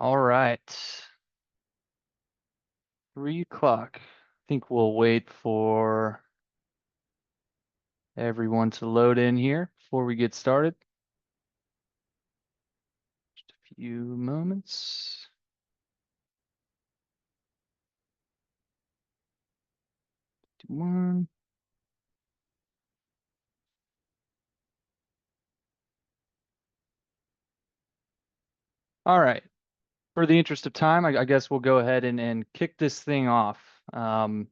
All right. 3 o'clock. I think we'll wait for everyone to load in here before we get started. Just a few moments. One. All right. For the interest of time, I guess we'll go ahead and kick this thing off. So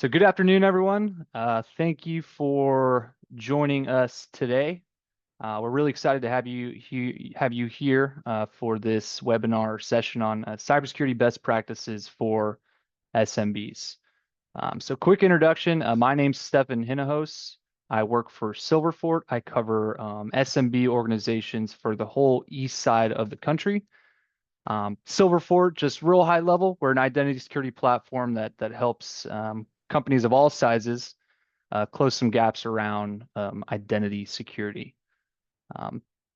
good afternoon, everyone. Thank you for joining us today. We're really excited to have you here for this webinar session on cybersecurity best practices for SMBs. So quick introduction. My name's Stefan Hinahos. I work for Silverfort. I cover SMB organizations for the whole east side of the country. Silverfort, just real high level, we're an identity security platform that helps companies of all sizes close some gaps around identity security.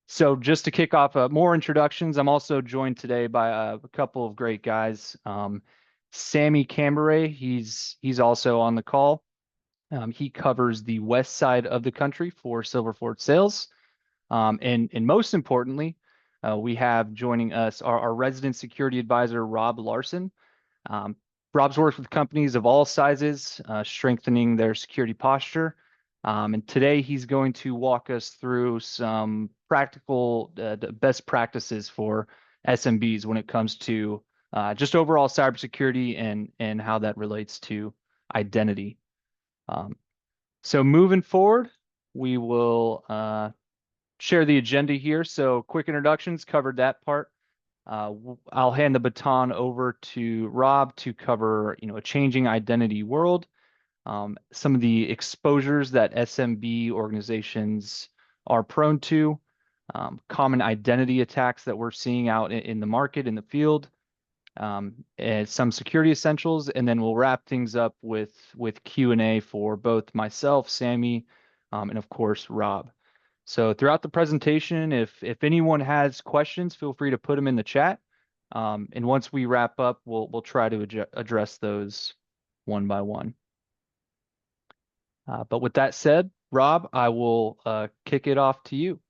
So just to kick off more introductions, I'm also joined today by a couple of great guys. Sammy Cambray, he's also on the call. He covers the west side of the country for Silverfort Sales. And most importantly, we have joining us our resident security advisor, Rob Larson. Rob's worked with companies of all sizes, strengthening their security posture. And today he's going to walk us through some practical best practices for SMBs when it comes to just overall cybersecurity and how that relates to identity. So moving forward, we will share the agenda here. So quick introductions, covered that part. I'll hand the baton over to Rob to cover, a changing identity world, some of the exposures that SMB organizations are prone to, common identity attacks that we're seeing out in the market, in the field, and some security essentials, and then we'll wrap things up with Q&A for both myself, Sammy, and of course, Rob. So throughout the presentation, if anyone has questions, feel free to put them in the chat. And once we wrap up, we'll try to address those one by one. But with that said, Rob, I will kick it off to you.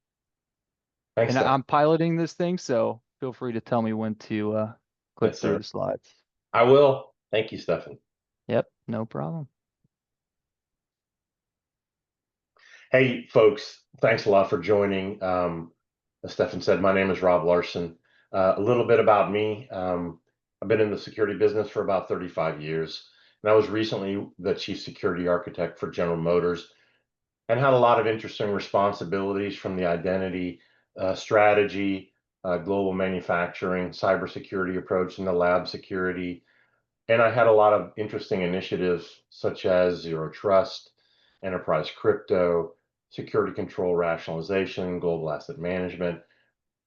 Thanks, And Steph. I'm piloting this thing, so feel free to tell me when to click Yes, through sir. the slides. I will. Thank you, Stefan. Yep, no problem. Hey, folks, thanks a lot for joining. As Stefan said, my name is Rob Larson. A little bit about me. I've been in the security business for about 35 years, and I was recently the chief security architect for General Motors and had a lot of interesting responsibilities from the identity strategy, global manufacturing, cybersecurity approach, and the lab security. And I had a lot of interesting initiatives such as zero trust, enterprise crypto, security control rationalization, global asset management.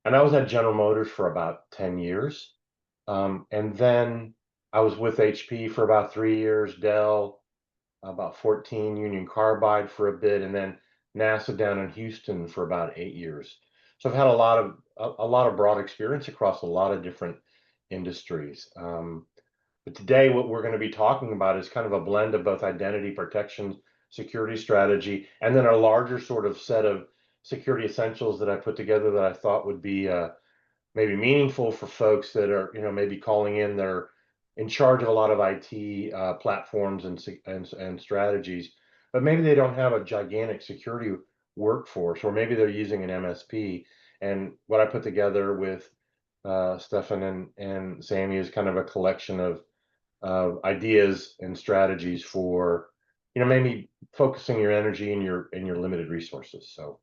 And I was at General Motors for about 10 years. And then I was with HP for about 3 years, Dell, about 14, Union Carbide for a bit, and then NASA down in Houston for about 8 years. So I've had a lot of broad experience across a lot of different industries. But today, what we're going to be talking about is kind of a blend of both identity protection, security strategy, and then a larger sort of set of security essentials that I put together that I thought would be maybe meaningful for folks that are, maybe calling in. They're in charge of a lot of IT platforms and strategies, but maybe they don't have a gigantic security workforce, or maybe they're using an MSP. And what I put together with Stefan and Sammy is kind of a collection of ideas and strategies for, maybe focusing your energy and your limited resources. So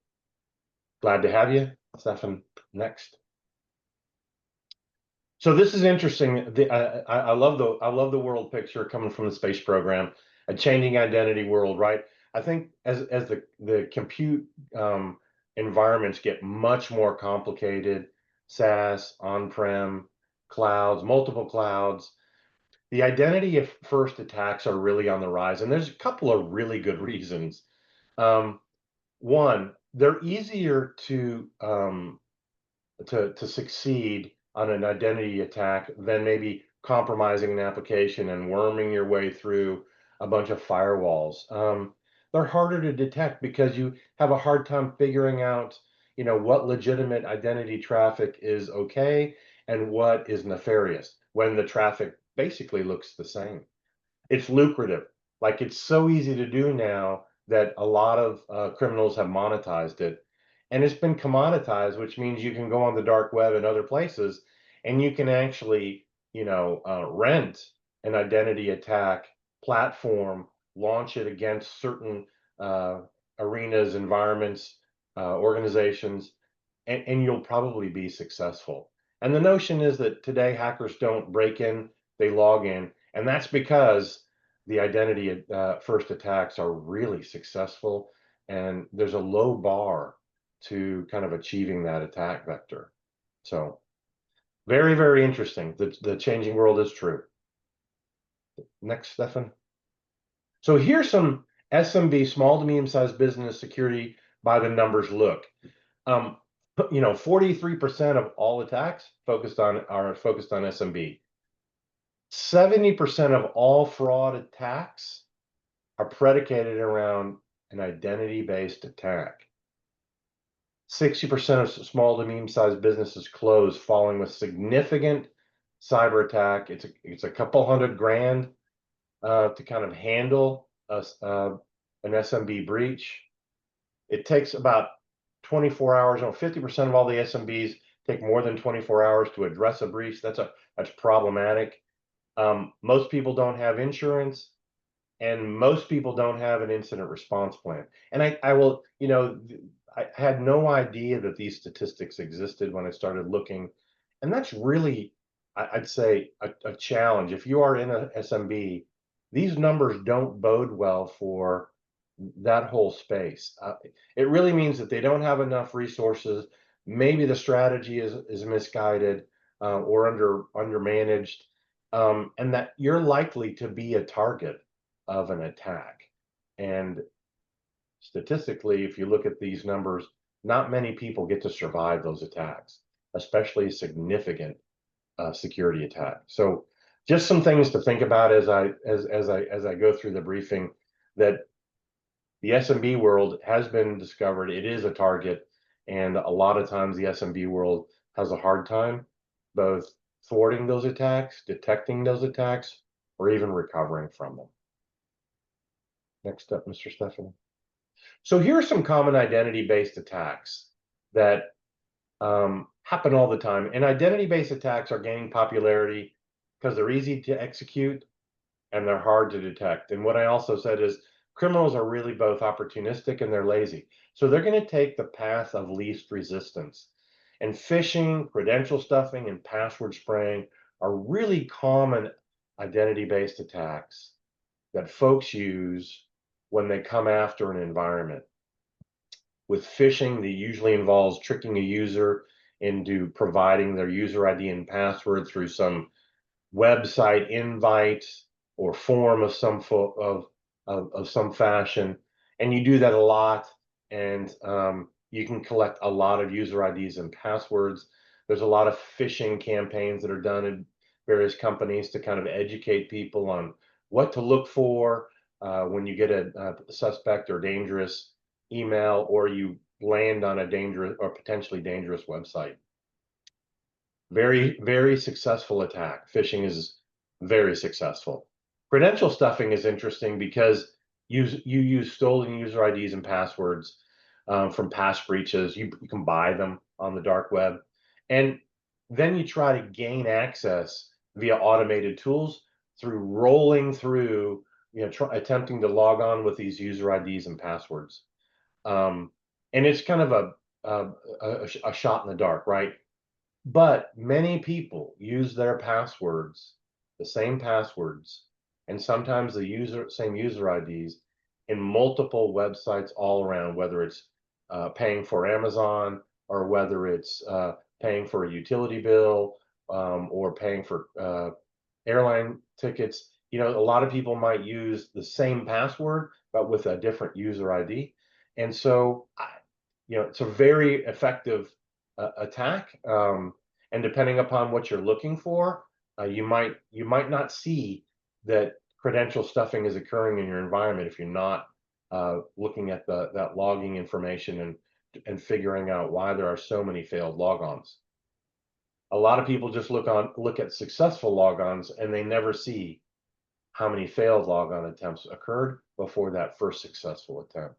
glad to have you, Stefan. Next. So this is interesting. I love the world picture coming from the space program, a changing identity world, right? I think as the compute environments get much more complicated, SaaS, on-prem, clouds, multiple clouds, the identity of first attacks are really on the rise, and there's a couple of really good reasons. One, they're easier to succeed on an identity attack than maybe compromising an application and worming your way through a bunch of firewalls. They're harder to detect because you have a hard time figuring out, what legitimate identity traffic is okay and what is nefarious when the traffic basically looks the same. It's lucrative. Like, it's so easy to do now that a lot of criminals have monetized it. And it's been commoditized, which means you can go on the dark web and other places and you can actually, rent an identity attack platform, launch it against certain uh, arenas, environments, organizations, and you'll probably be successful. And the notion is that today hackers don't break in, they log in. And that's because the identity first attacks are really successful, and there's a low bar to kind of achieving that attack vector. So very, very interesting. The changing world is true. Next, Stefan. So here's some SMB, small to medium-sized business security by the numbers look. 43% of all attacks are focused on SMB. 70% of all fraud attacks are predicated around an identity-based attack. 60% of small to medium-sized businesses close following a significant cyber attack. It's a couple $100,000 to kind of handle an SMB breach. It takes about 24 hours. 50% of all the SMBs take more than 24 hours to address a breach. That's problematic. Most people don't have insurance, and most people don't have an incident response plan. And I had no idea that these statistics existed when I started looking. And that's really, I'd say, a challenge. If you are in a SMB, these numbers don't bode well for that whole space. It really means that they don't have enough resources. Maybe the strategy is misguided or under managed, and that you're likely to be a target of an attack. And statistically, if you look at these numbers, not many people get to survive those attacks, especially a significant security attack. So just some things to think about as I go through the briefing, that the SMB world has been discovered. It is a target, and a lot of times the SMB world has a hard time both thwarting those attacks, detecting those attacks, or even recovering from them. Next up, Mr. Stephanie. So here are some common identity-based attacks that happen all the time. And identity-based attacks are gaining popularity because they're easy to execute and they're hard to detect. And what I also said is criminals are really both opportunistic and they're lazy. So they're going to take the path of least resistance. And phishing, credential stuffing, and password spraying are really common identity-based attacks that folks use when they come after an environment. With phishing, that usually involves tricking a user into providing their user ID and password through some website invite or form of some fashion, and you do that a lot, and you can collect a lot of user IDs and passwords. There's a lot of phishing campaigns that are done in various companies to kind of educate people on what to look for when you get a suspect or dangerous email, or you land on a dangerous or potentially dangerous website. Very, very successful attack. Phishing is very successful. Credential stuffing is interesting because you use stolen user IDs and passwords from past breaches. You can buy them on the dark web, and then you try to gain access via automated tools through rolling through, attempting to log on with these user IDs and passwords. And it's kind of a shot in the dark, right? But many people use their passwords, the same passwords, and sometimes the same user IDs in multiple websites all around, whether it's paying for Amazon, or whether it's paying for a utility bill, or paying for airline tickets. A lot of people might use the same password, but with a different user ID. And so, it's a very effective attack. And depending upon what you're looking for, you might not see that credential stuffing is occurring in your environment if you're not looking at that logging information and figuring out why there are so many failed logons. A lot of people just look at successful logons and they never see how many failed logon attempts occurred before that first successful attempt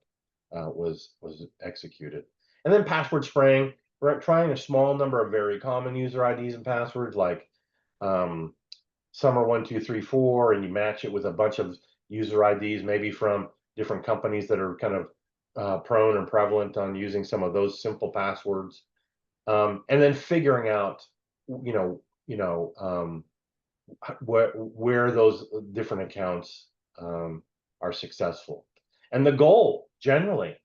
was executed. And then password spraying, we're trying a small number of very common user IDs and passwords like um, summer1234, and you match it with a bunch of user IDs, maybe from different companies that are kind of prone and prevalent on using some of those simple passwords, and then figuring out, you know, you know, where those different accounts are successful. And the goal generally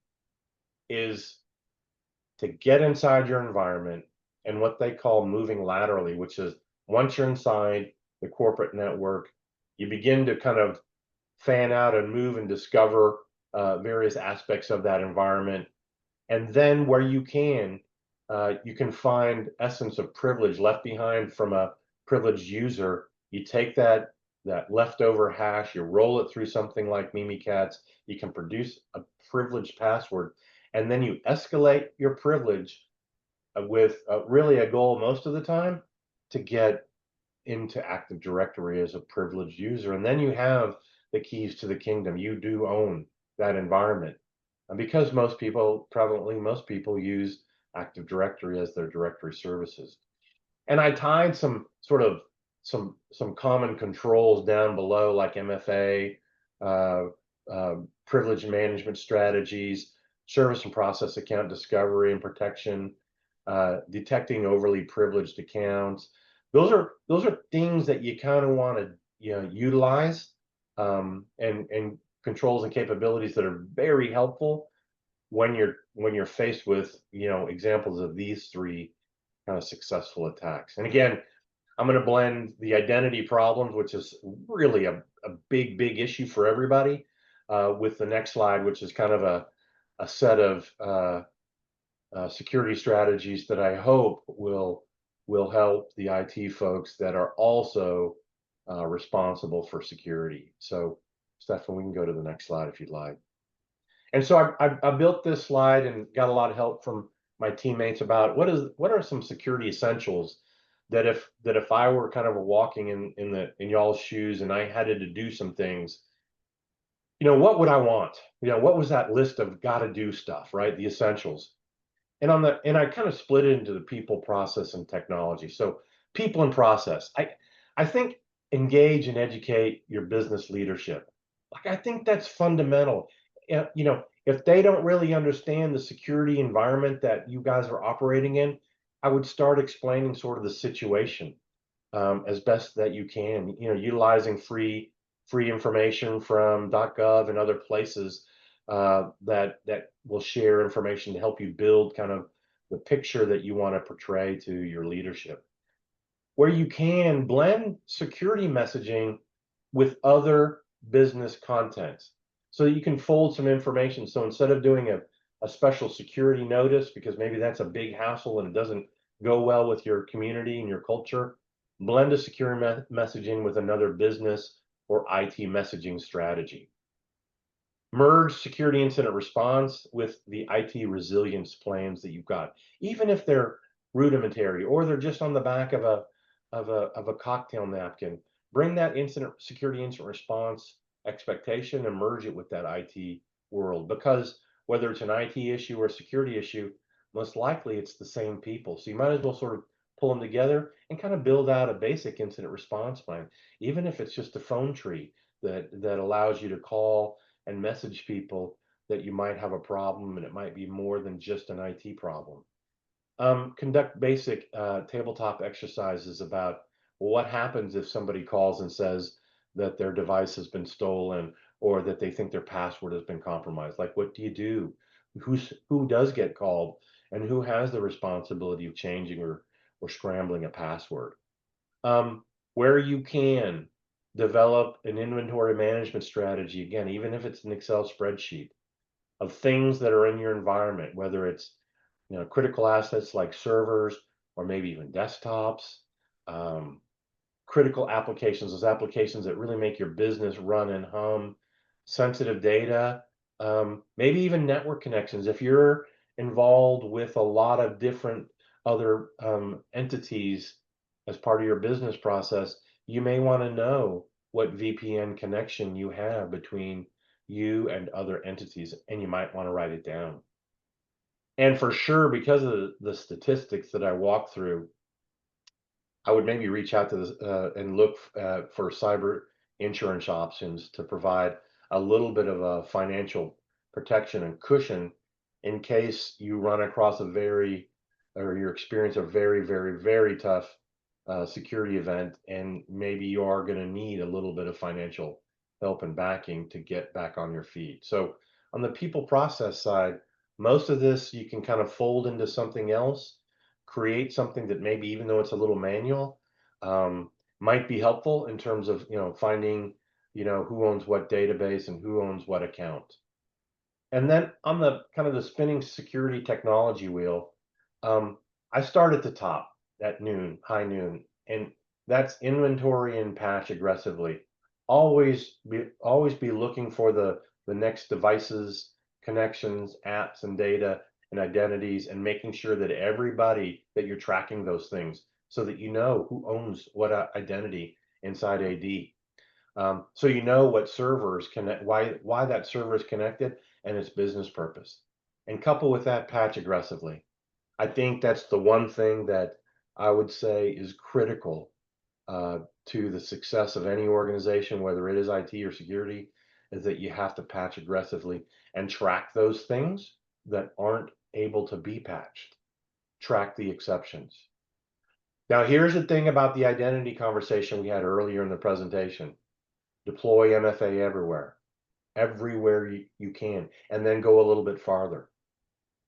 is to get inside your environment and what they call moving laterally, which is once you're inside the corporate network, you begin to kind of fan out and move and discover various aspects of that environment. And then where you can find essence of privilege left behind from a privileged user. You take that leftover hash, you roll it through something like Mimikatz, you can produce a privileged password, and then you escalate your privilege with really a goal most of the time to get into Active Directory as a privileged user. And then you have the keys to the kingdom. You do own that environment. And because prevalently, most people use Active Directory as their directory services. And I tied some common controls down below, like MFA, uh, privilege management strategies, service and process account discovery and protection, detecting overly privileged accounts. Those are things that you kind of want to utilize, and controls and capabilities that are very helpful when you're faced with examples of these three kind of successful attacks. And again, I'm going to blend the identity problems, which is really a big issue for everybody, with the next slide, which is kind of a set of security strategies that I hope will help the IT folks that are also responsible for security. So, Stefan, we can go to the next slide if you'd like. And so I built this slide and got a lot of help from my teammates about what are some security essentials that if I were kind of walking in y'all's shoes and I had to do some things, what would I want? What was that list of gotta do stuff, right? The essentials. And I kind of split it into the people, process, and technology. So people and process. I think engage and educate your business leadership. Like I think that's fundamental. If they don't really understand the security environment that you guys are operating in, I would start explaining sort of the situation as best that you can. Utilizing free information from .gov and other places that will share information to help you build kind of the picture that you want to portray to your leadership. Where you can blend security messaging with other business content so that you can fold some information. So instead of doing a special security notice, because maybe that's a big hassle and it doesn't go well with your community and your culture, blend a secure messaging with another business or IT messaging strategy. Merge security incident response with the IT resilience plans that you've got, even if they're rudimentary or they're just on the back of a cocktail napkin. Bring that security incident response expectation and merge it with that IT world, because whether it's an IT issue or a security issue, most likely it's the same people. So you might as well sort of pull them together and kind of build out a basic incident response plan, even if it's just a phone tree that allows you to call and message people that you might have a problem and it might be more than just an IT problem. Conduct basic tabletop exercises about what happens if somebody calls and says that their device has been stolen or that they think their password has been compromised. Like, what do you do? Who does get called and who has the responsibility of changing or scrambling a password? Where you can, develop an inventory management strategy, again, even if it's an Excel spreadsheet of things that are in your environment, whether it's critical assets like servers, or maybe even desktops, um, critical applications, those applications that really make your business run and hum, sensitive data, maybe even network connections. If you're involved with a lot of different other entities as part of your business process, you may want to know what VPN connection you have between you and other entities, and you might want to write it down. And for sure, because of the statistics that I walk through, I would maybe reach out to this and look for cyber insurance options to provide a little bit of a financial protection and cushion in case you run across a very or you experience a very, very, very tough security event, and maybe you are going to need a little bit of financial help and backing to get back on your feet. So, on the people process side, most of this you can kind of fold into something else, create something that maybe even though it's a little manual, um, might be helpful in terms of finding who owns what database and who owns what account. And then on the kind of the spinning security technology wheel, um, I start at the top at noon, high noon, and that's inventory and patch aggressively. Always be looking for the next devices, connections, apps, and data and identities, and making sure that everybody that you're tracking those things so that you know who owns what identity inside AD. So you know what servers connect, why that server is connected, and its business purpose. And couple with that, patch aggressively. I think that's the one thing that I would say is critical to the success of any organization, whether it is IT or security, is that you have to patch aggressively and track those things that aren't able to be patched. Track the exceptions. Now, here's the thing about the identity conversation we had earlier in the presentation. Deploy MFA everywhere you can, and then go a little bit farther.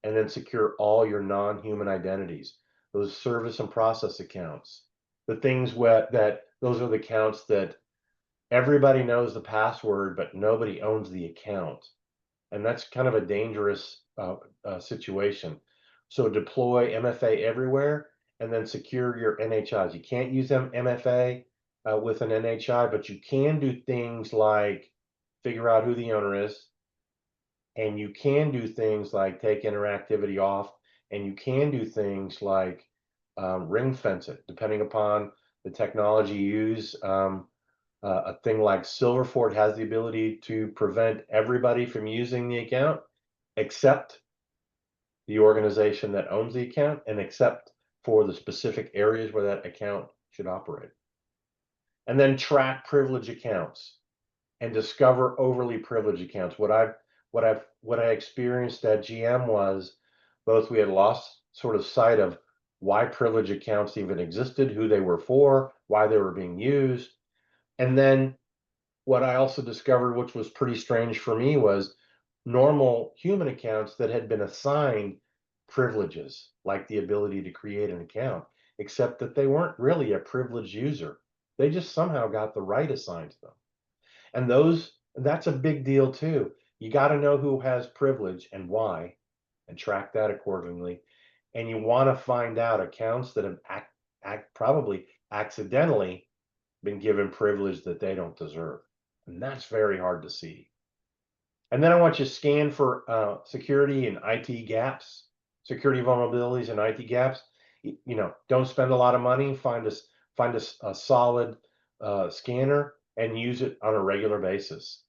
And then secure all your non-human identities, those service and process accounts, the things that those are the accounts that everybody knows the password, but nobody owns the account. And that's kind of a dangerous situation. So deploy MFA everywhere, and then secure your NHIs. You can't use them MFA with an NHI, but you can do things like figure out who the owner is, and you can do things like take interactivity off, and you can do things like ring fence it, depending upon the technology you use. A thing like Silverfort has the ability to prevent everybody from using the account except the organization that owns the account and except for the specific areas where that account should operate. And then track privilege accounts and discover overly privileged accounts. What I experienced at GM was both we had lost sort of sight of why privileged accounts even existed, who they were for, why they were being used. And then what I also discovered, which was pretty strange for me, was normal human accounts that had been assigned privileges, like the ability to create an account, except that they weren't really a privileged user. They just somehow got the right assigned to them. And that's a big deal too. You got to know who has privilege and why, and track that accordingly. And you want to find out accounts that have probably accidentally been given privilege that they don't deserve. And that's very hard to see. And then I want you to scan for security and IT gaps, security vulnerabilities and IT gaps. Don't spend a lot of money. Find a solid scanner and use it on a regular basis.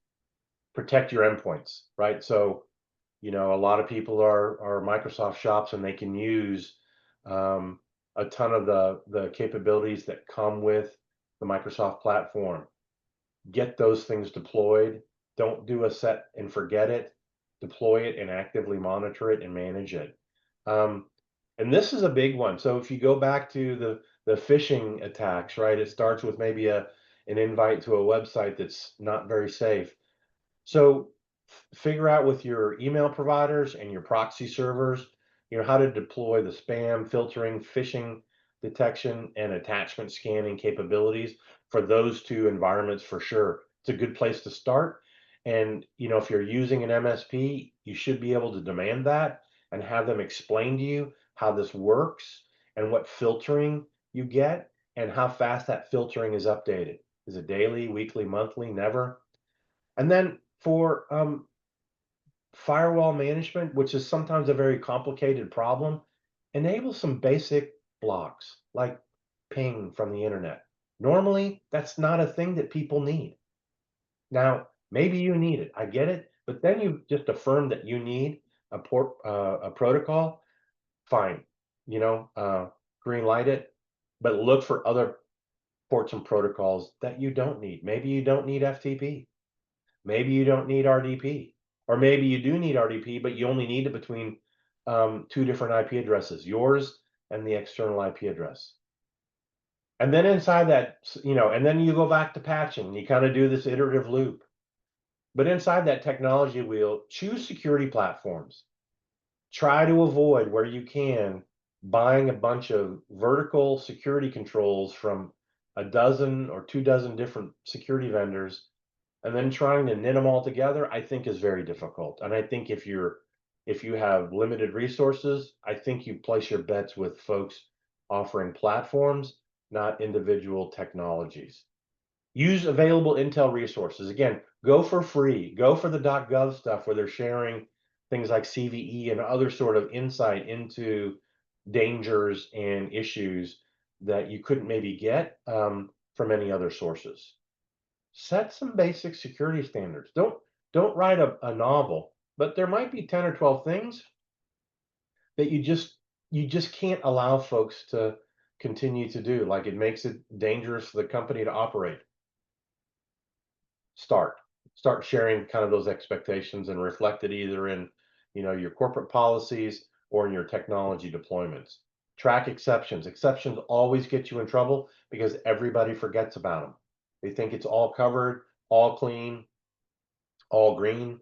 Protect your endpoints, right? So, a lot of people are Microsoft shops, and they can use um, a ton of the capabilities that come with the Microsoft platform. Get those things deployed. Don't do a set and forget it. Deploy it and actively monitor it and manage it. Um, and this is a big one. So if you go back to the phishing attacks, right? It starts with maybe an invite to a website that's not very safe. So figure out with your email providers and your proxy servers, how to deploy the spam filtering, phishing detection, and attachment scanning capabilities for those two environments for sure. It's a good place to start. And if you're using an MSP, you should be able to demand that and have them explain to you how this works and what filtering you get and how fast that filtering is updated. Is it daily, weekly, monthly, never? And then for firewall management, which is sometimes a very complicated problem, enable some basic blocks like ping from the internet. Normally, that's not a thing that people need. Now, maybe you need it. I get it, but then you just affirm that you need a protocol. Fine, green light it, but look for other ports and protocols that you don't need. Maybe you don't need FTP. Maybe you don't need RDP, or maybe you do need RDP, but you only need it between two different IP addresses, yours and the external IP address. And then inside that, and then you go back to patching. You kind of do this iterative loop. But inside that technology wheel, choose security platforms. Try to avoid, where you can, buying a bunch of vertical security controls from a dozen or 2 dozen different security vendors, and then trying to knit them all together, I think is very difficult. And I think if you have limited resources, I think you place your bets with folks offering platforms, not individual technologies. Use available Intel resources. Again, go for free. Go for the .gov stuff where they're sharing things like CVE and other sort of insight into dangers and issues that you couldn't maybe get from any other sources. Set some basic security standards. Don't write a novel, but there might be 10 or 12 things that you just can't allow folks to continue to do. Like, it makes it dangerous for the company to operate. Start sharing kind of those expectations and reflect it either in, your corporate policies or in your technology deployments. Track exceptions. Exceptions always get you in trouble because everybody forgets about them. They think it's all covered, all clean, all green,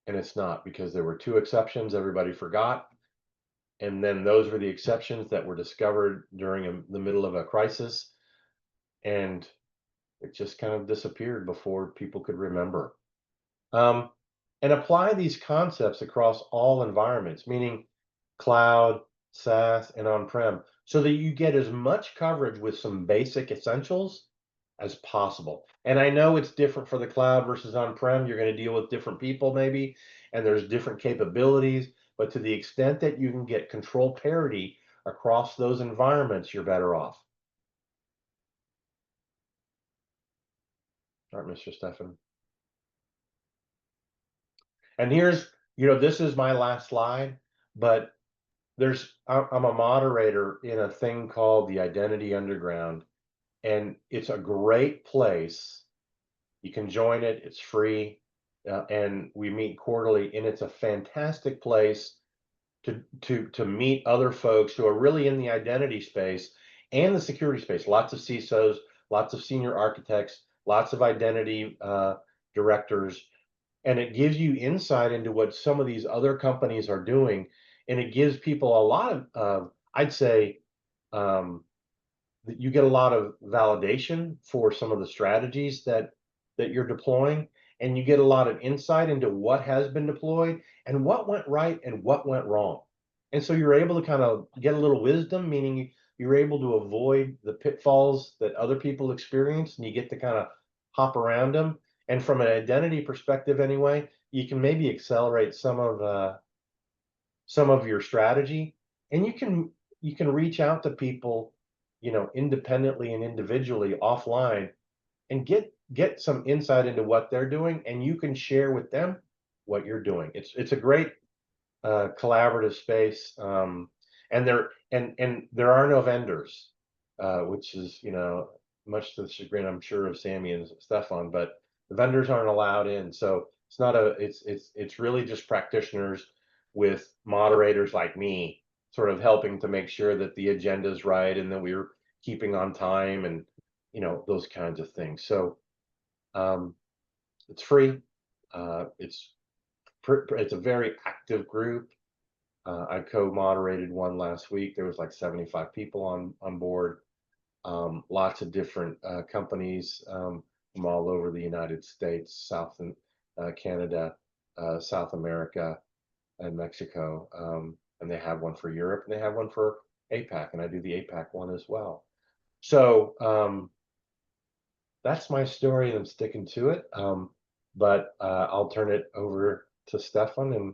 and it's not, because there were 2 exceptions everybody forgot, and then those were the exceptions that were discovered during the middle of a crisis, and it just kind of disappeared before people could remember. Um, and apply these concepts across all environments, meaning cloud, SaaS, and on-prem, so that you get as much coverage with some basic essentials as possible. And I know it's different for the cloud versus on-prem. You're going to deal with different people maybe, and there's different capabilities, but to the extent that you can get control parity across those environments, you're better off. All right, Mr. Stefan. And here's, this is my last slide, but I'm a moderator in a thing called the Identity Underground, and it's a great place. You can join it, it's free, and we meet quarterly, and it's a fantastic place to meet other folks who are really in the identity space and the security space. Lots of CISOs, lots of senior architects, lots of identity directors, and it gives you insight into what some of these other companies are doing, and it gives people a lot of, I'd say, that you get a lot of validation for some of the strategies that you're deploying, and you get a lot of insight into what has been deployed and what went right and what went wrong. And so you're able to kind of get a little wisdom, meaning you're able to avoid the pitfalls that other people experience, and you get to kind of hop around them. And from an identity perspective anyway, you can maybe accelerate some of your strategy, and you can reach out to people, independently and individually offline, and get some insight into what they're doing, and you can share with them what you're doing. It's a great collaborative space, and there are no vendors, which is, much to the chagrin, I'm sure, of Sammy and Stefan, but the vendors aren't allowed in. So it's really just practitioners with moderators like me, sort of helping to make sure that the agenda is right and that we're keeping on time, and those kinds of things. So it's free. It's a very active group. I co-moderated one last week. There was like 75 people on board. Lots of different companies from all over the United States, South and Canada, South America, and Mexico. And they have one for Europe, and they have one for APAC, and I do the APAC one as well. So that's my story, and I'm sticking to it. But I'll turn it over to Stefan and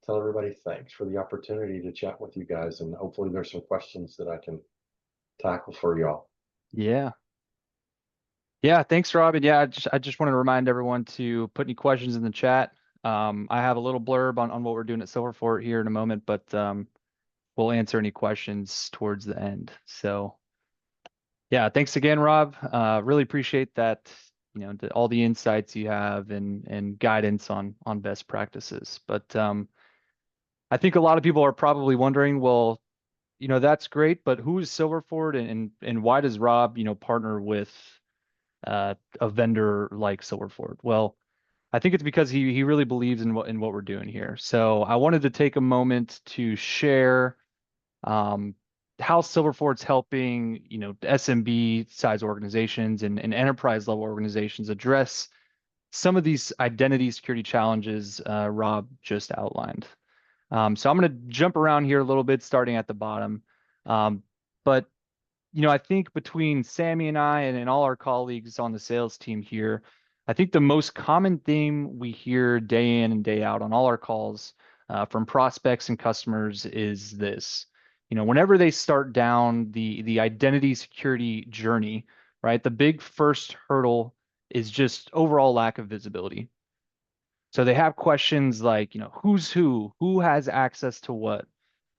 tell everybody thanks for the opportunity to chat with you guys, and hopefully there's some questions that I can tackle for y'all. Yeah. Yeah, thanks, Rob. And yeah, I just want to remind everyone to put any questions in the chat. I have a little blurb on what we're doing at Silverfort here in a moment, but we'll answer any questions towards the end. So yeah, thanks again, Rob. Really appreciate that, all the insights you have and guidance on best practices. But I think a lot of people are probably wondering, well, that's great, but who is Silverfort and why does Rob, partner with a vendor like Silverfort? Well, I think it's because he really believes in what we're doing here. So I wanted to take a moment to share um, how Silverfort's helping, SMB size organizations and enterprise level organizations address some of these identity security challenges Rob just outlined. So I'm going to jump around here a little bit, starting at the bottom. Um, but I think between Sammy and I and all our colleagues on the sales team here, I think the most common theme we hear day in and day out on all our calls from prospects and customers is this. Whenever they start down the identity security journey, right, the big first hurdle is just overall lack of visibility. So they have questions like, who's who has access to what,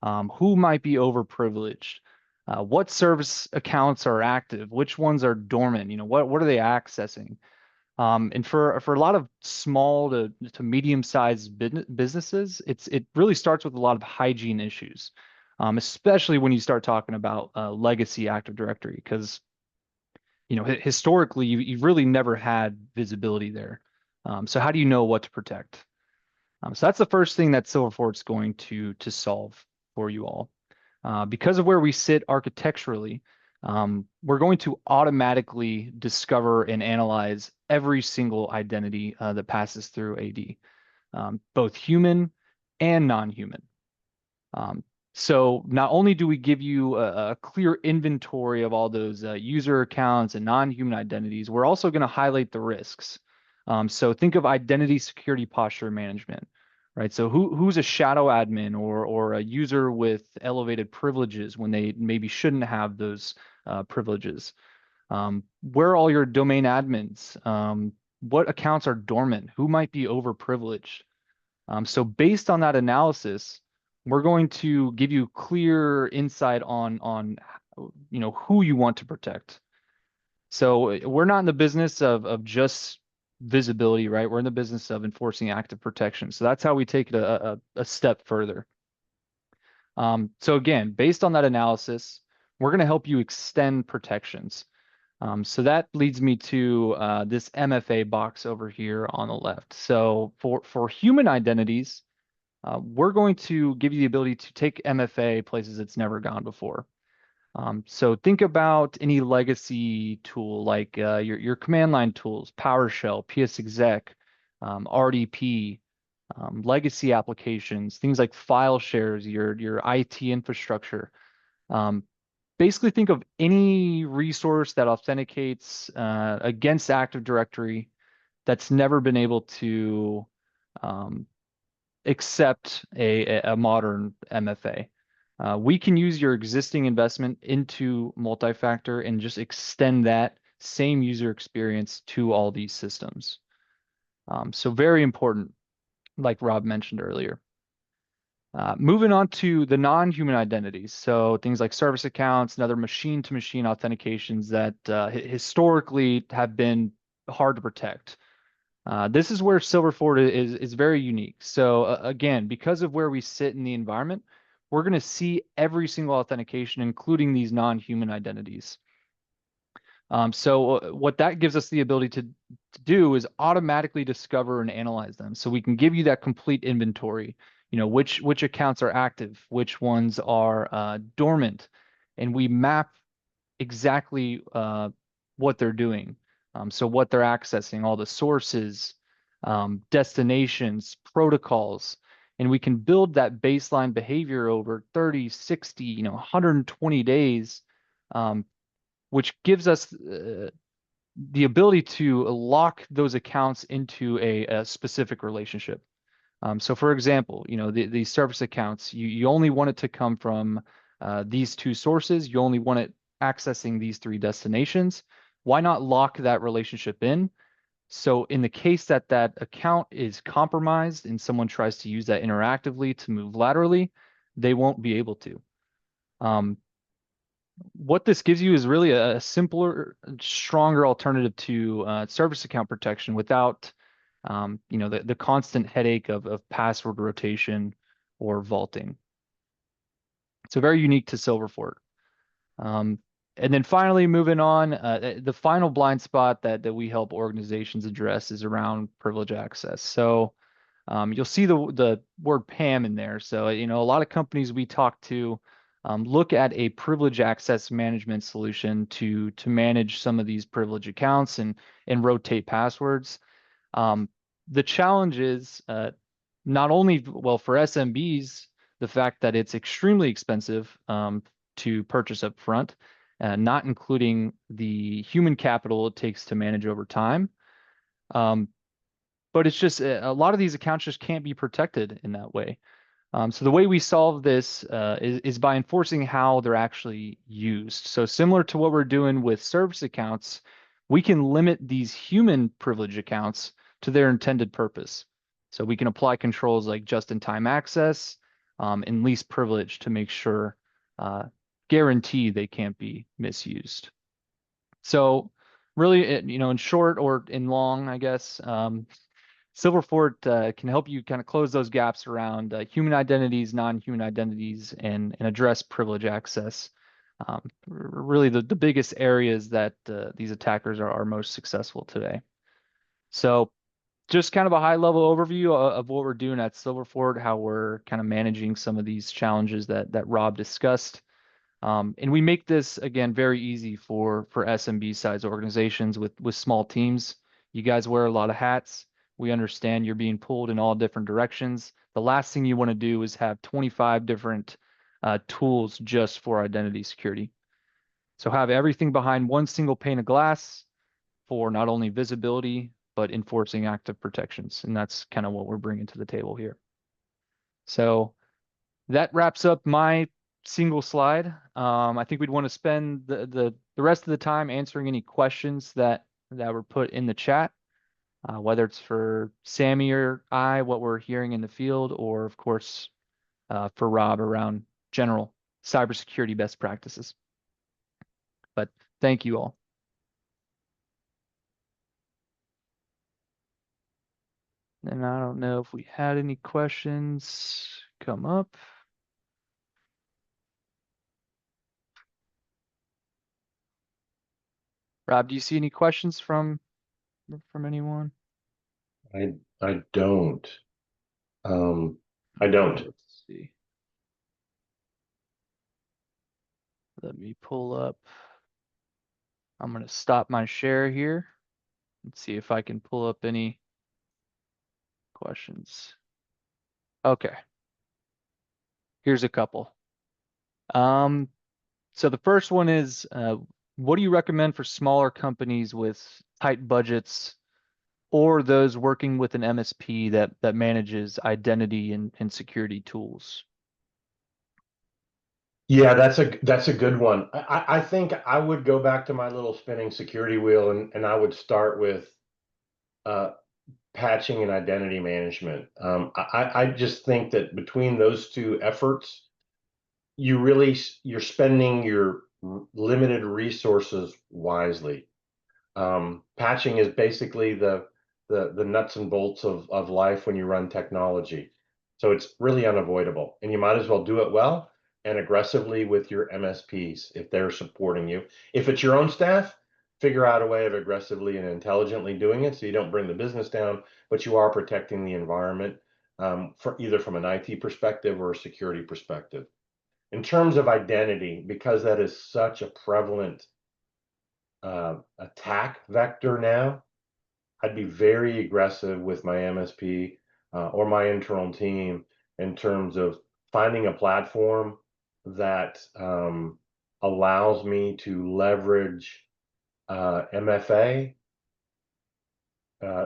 who might be overprivileged, what service accounts are active, which ones are dormant, what are they accessing? And for a lot of small to medium sized businesses, it really starts with a lot of hygiene issues, especially when you start talking about legacy Active Directory, because historically you've really never had visibility there. So how do you know what to protect? So that's the first thing that Silverfort's going to solve for you all. Because of where we sit architecturally, we're going to automatically discover and analyze every single identity that passes through AD, both human and non-human. So not only do we give you a clear inventory of all those user accounts and non-human identities, we're also going to highlight the risks. So think of identity security posture management, right? So who's a shadow admin or a user with elevated privileges when they maybe shouldn't have those privileges? Where are all your domain admins? What accounts are dormant? Who might be overprivileged? So based on that analysis, we're going to give you clear insight on who you want to protect. So we're not in the business of just visibility, right? We're in the business of enforcing active protection. So that's how we take it a step further. So again, based on that analysis, we're going to help you extend protections. So that leads me to this MFA box over here on the left. So for human identities, we're going to give you the ability to take MFA places it's never gone before. So think about any legacy tool like your command line tools, PowerShell, PSExec, RDP, legacy applications, things like file shares, your IT infrastructure. Basically think of any resource that authenticates against Active Directory that's never been able to accept a modern MFA. We can use your existing investment into multi-factor and just extend that same user experience to all these systems. So very important, like Rob mentioned earlier. Moving on to the non-human identities, so things like service accounts and other machine-to-machine authentications that historically have been hard to protect. This is where Silverfort is very unique. So again, because of where we sit in the environment, we're going to see every single authentication, including these non-human identities. So what that gives us the ability to do is automatically discover and analyze them. So we can give you that complete inventory, which accounts are active, which ones are dormant, and we map exactly what they're doing. So what they're accessing, all the sources, destinations, protocols, And we can build that baseline behavior over 30, 60, 120 days, which gives us the ability to lock those accounts into a specific relationship. So for example, these service accounts, you only want it to come from these two sources. You only want it accessing these three destinations. Why not lock that relationship in? So in the case that that account is compromised and someone tries to use that interactively to move laterally, they won't be able to. What this gives you is really a simpler, stronger alternative to service account protection without, the constant headache of password rotation or vaulting. So very unique to Silverfort. And then finally, moving on, the final blind spot that we help organizations address is around privilege access. So you'll see the word PAM in there. So, a lot of companies we talk to look at a privilege access management solution to manage some of these privilege accounts and rotate passwords. The challenge is not only, well, for SMBs, the fact that it's extremely expensive to purchase up front, not including the human capital it takes to manage over time. But it's just a lot of these accounts just can't be protected in that way. So the way we solve this is by enforcing how they're actually used. So similar to what we're doing with service accounts, we can limit these human privilege accounts to their intended purpose. So we can apply controls like just-in-time access and least privilege to make sure, guarantee they can't be misused. So really, in short or in long, I guess, Silverfort can help you kind of close those gaps around human identities, non-human identities, and address privilege access. Really the biggest areas that these attackers are most successful today. So just kind of a high level overview of what we're doing at Silverfort, how we're kind of managing some of these challenges that Rob discussed. And we make this, again, very easy for SMB size organizations with small teams. You guys wear a lot of hats. We understand you're being pulled in all different directions. The last thing you want to do is have 25 different tools just for identity security. So have everything behind one single pane of glass for not only visibility, but enforcing active protections. And that's kind of what we're bringing to the table here. So that wraps up my single slide. I think we'd want to spend the rest of the time answering any questions that were put in the chat, whether it's for Sammy or I, what we're hearing in the field, or of course for Rob around general cybersecurity best practices. But thank you all. And I don't know if we had any questions come up. Rob, do you see any questions from anyone? I don't. I don't. Let's see. Let me pull up. I'm going to stop my share here and see if I can pull up any questions. Okay. Here's a couple. So the first one is, what do you recommend for smaller companies with tight budgets or those working with an MSP that manages identity and security tools? Yeah, that's a good one. I think I would go back to my little spinning security wheel and I would start with uh, patching and identity management. I just think that between those two efforts, you're spending your limited resources wisely. Patching is basically the nuts and bolts of life when you run technology. So it's really unavoidable, and you might as well do it well and aggressively with your MSPs if they're supporting you. If it's your own staff, figure out a way of aggressively and intelligently doing it so you don't bring the business down, but you are protecting the environment for either from an IT perspective or a security perspective. In terms of identity, because that is such a prevalent attack vector now, I'd be very aggressive with my MSP or my internal team in terms of finding a platform that allows me to leverage MFA,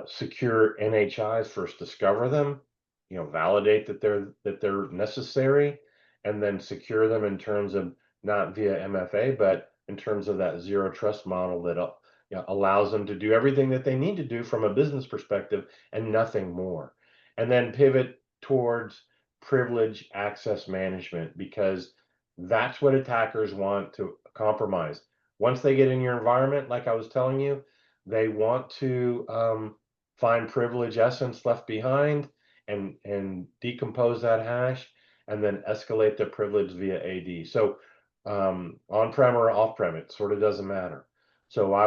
secure NHIs, first discover them, validate that they're necessary, and then secure them in terms of not via MFA, but in terms of that zero trust model that allows them to do everything that they need to do from a business perspective and nothing more. And then pivot towards privilege access management, because that's what attackers want to compromise. Once they get in your environment, like I was telling you, they want to find privilege essence left behind and decompose that hash and then escalate the privilege via AD. So on-prem or off-prem, it sort of doesn't matter. So I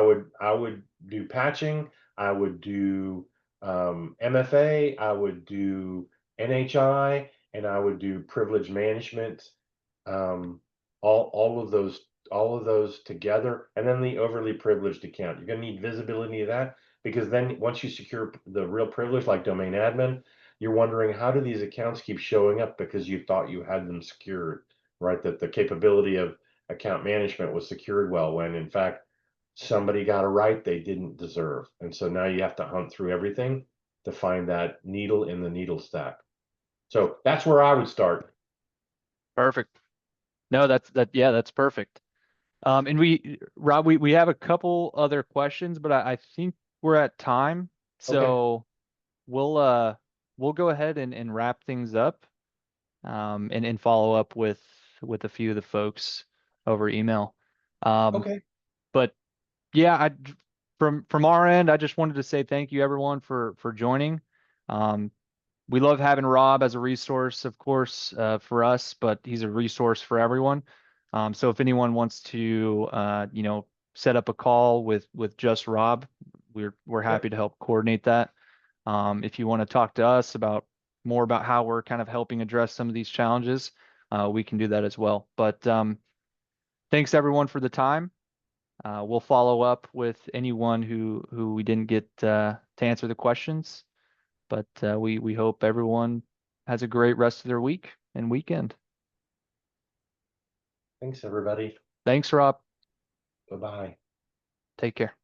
would do patching, I would do MFA, I would do NHI, and I would do privilege management. Um, all of those together, and then the overly privileged account. You're going to need visibility of that, because then once you secure the real privilege, like domain admin, you're wondering, how do these accounts keep showing up because you thought you had them secured, right? That the capability of account management was secured well, when in fact somebody got a right they didn't deserve. And so now you have to hunt through everything to find that needle in the needle stack. So that's where I would start. Perfect. No, yeah, that's perfect. And Rob, we have a couple other questions, but I think we're at time. Okay. So we'll go ahead and wrap things up, and follow up with a few of the folks over email. Um, Okay. but yeah, from our end, I just wanted to say thank you everyone for joining. Um, we love having Rob as a resource, of course, for us, but he's a resource for everyone. So if anyone wants to, set up a call with just Rob, we're Yep. happy to help coordinate that. If you want to talk to us about more about how we're kind of helping address some of these challenges, we can do that as well. But thanks everyone for the time. We'll follow up with anyone who we didn't get to answer the questions. But we hope everyone has a great rest of their week and weekend. Thanks, everybody. Thanks, Rob. Bye-bye. Take care.